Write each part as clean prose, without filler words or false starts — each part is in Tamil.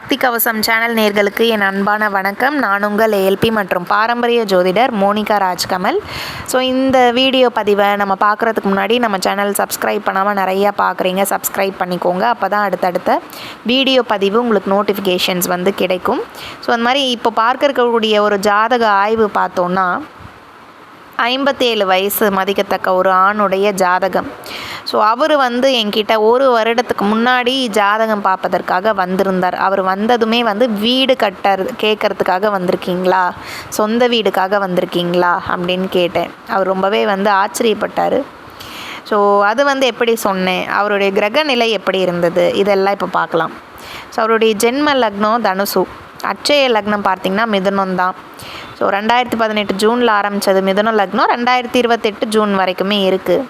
சக்தி கவசம் சேனல் நேர்களுக்கு என் அன்பான வணக்கம். நான் உங்கள் ஏஎல்பி மற்றும் பாரம்பரிய ஜோதிடர் மோனிகா ராஜ்கமல். ஸோ இந்த வீடியோ பதிவை நம்ம பார்க்குறதுக்கு முன்னாடி நம்ம சேனல் சப்ஸ்கிரைப் பண்ணாமல் நிறையா பார்க்குறீங்க, சப்ஸ்கிரைப் பண்ணிக்கோங்க. அப்போ தான் அடுத்தடுத்த வீடியோ பதிவு உங்களுக்கு நோட்டிஃபிகேஷன்ஸ் கிடைக்கும். ஸோ அந்த மாதிரி இப்போ பார்க்க இருக்கக்கூடிய ஒரு ஜாதக ஆய்வு பார்த்தோன்னா 57 வயசு மதிக்கத்தக்க ஒரு ஆணுடைய ஜாதகம். ஸோ அவர் என்கிட்ட ஒரு வருடத்துக்கு முன்னாடி ஜாதகம் பார்ப்பதற்காக வந்திருந்தார். அவர் வந்ததுமே வீடு கேட்கறதுக்காக வந்திருக்கீங்களா, சொந்த வீடுக்காக வந்திருக்கீங்களா அப்படின்னு கேட்டேன். அவர் ரொம்பவே ஆச்சரியப்பட்டார். ஸோ அது எப்படி சொன்னேன், அவருடைய கிரக நிலை எப்படி இருந்தது, இதெல்லாம் இப்போ பார்க்கலாம். ஸோ அவருடைய ஜென்ம லக்னம் தனுசு, அட்சய லக்னம் பார்த்திங்கன்னா மிதுனம் தான். ஸோ 2018 ஜூனில் ஆரம்பித்தது மிதுன லக்னம், 2028 ஜூன் வரைக்குமே இருக்குது.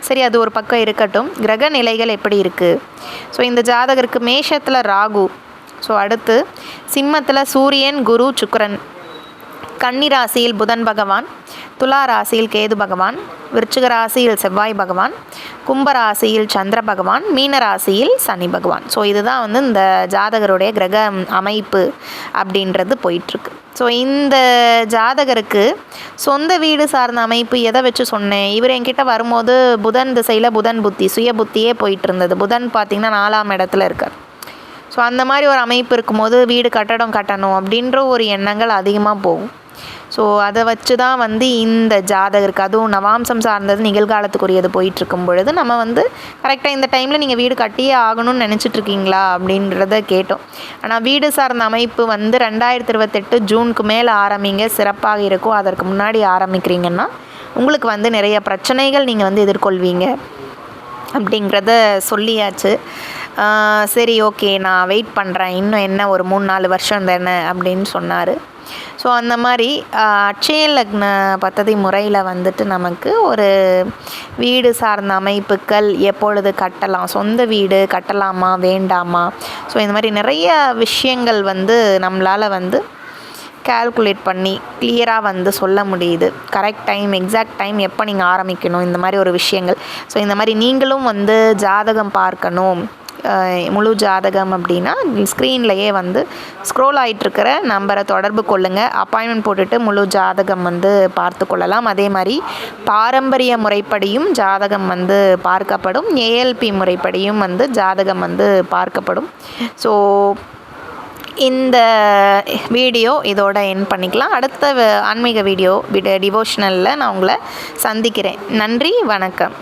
சரி, அது ஒரு பக்கம் இருக்கட்டும். கிரக நிலைகள் எப்படி இருக்குது? ஸோ இந்த ஜாதகருக்கு மேஷத்தில் ராகு, ஸோ அடுத்து சிம்மத்தில் சூரியன், குரு, சுக்கிரன், கன்னி ராசியில் புதன் பகவான், துலா ராசியில் கேது பகவான், விருச்சிக ராசியில் செவ்வாய் பகவான், கும்ப ராசியில் சந்திர பகவான், மீன ராசியில் சனி பகவான். ஸோ இதுதான் இந்த ஜாதகருடைய கிரக அமைப்பு அப்படின்றது போயிட்டுருக்கு. ஸோ இந்த ஜாதகருக்கு சொந்த வீடு சார்ந்த அமைப்பு எதை வச்சு சொன்னேன், இவர் என்கிட்ட வரும்போது புதன் திசையில் புதன் புத்தி, சுய புத்தியே போயிட்டு இருந்தது. புதன் பார்த்திங்கன்னா 4ஆம் இடத்துல இருக்கார். ஸோ அந்த மாதிரி ஒரு அமைப்பு இருக்கும்போது வீடு கட்டணும் அப்படின்ற ஒரு எண்ணங்கள் அதிகமாக போகும். ஸோ அதை வச்சு தான் இந்த ஜாதகருக்கு, அதுவும் நவாம்சம் சார்ந்தது நிகழ்காலத்துக்குரியது போயிட்டுருக்கும் பொழுது நம்ம கரெக்டாக இந்த டைமில் நீங்கள் வீடு கட்டியே ஆகணும்னு நினச்சிட்ருக்கீங்களா அப்படின்றத கேட்டோம். ஆனால் வீடு சார்ந்த அமைப்பு 2028 ஜூனுக்கு மேலே ஆரம்பிங்க, சிறப்பாக இருக்கும். அதற்கு முன்னாடி ஆரம்பிக்கிறீங்கன்னா உங்களுக்கு நிறைய பிரச்சனைகள் நீங்கள் எதிர்கொள்வீங்க அப்படிங்கிறத சொல்லியாச்சு. சரி, ஓகே, நான் வெயிட் பண்ணுறேன், இன்னும் என்ன ஒரு 3-4 வருஷம் தானே அப்படின்னு சொன்னார். ஸோ அந்த மாதிரி அட்சய லக்ன பத்ததி முறையில் நமக்கு ஒரு வீடு சார்ந்த அமைப்புகள் எப்பொழுது கட்டலாம், சொந்த வீடு கட்டலாமா வேண்டாமா, ஸோ இந்த மாதிரி நிறைய விஷயங்கள் நம்மளால் கால்குலேட் பண்ணி கிளியராக சொல்ல முடியுது. கரெக்ட் டைம், எக்ஸாக்ட் டைம் எப்போ நீங்கள் ஆரம்பிக்கணும், இந்த மாதிரி ஒரு விஷயங்கள். ஸோ இந்த மாதிரி நீங்களும் ஜாதகம் பார்க்கணும், முழு ஜாதகம் அப்படின்னா ஸ்க்ரீன்லேயே ஸ்க்ரோல் ஆகிட்டுருக்கிற நம்பரை தொடர்பு கொள்ளுங்கள். அப்பாயின்மெண்ட் போட்டுட்டு முழு ஜாதகம் பார்த்து கொள்ளலாம். அதே மாதிரி பாரம்பரிய முறைப்படியும் ஜாதகம் பார்க்கப்படும், ஏஎல்பி முறைப்படியும் ஜாதகம் பார்க்கப்படும். ஸோ இந்த வீடியோ இதோட எண்ட் பண்ணிக்கலாம். அடுத்த ஆன்மீக வீடியோ டிவோஷனலில் நான் உங்களை சந்திக்கிறேன். நன்றி, வணக்கம்.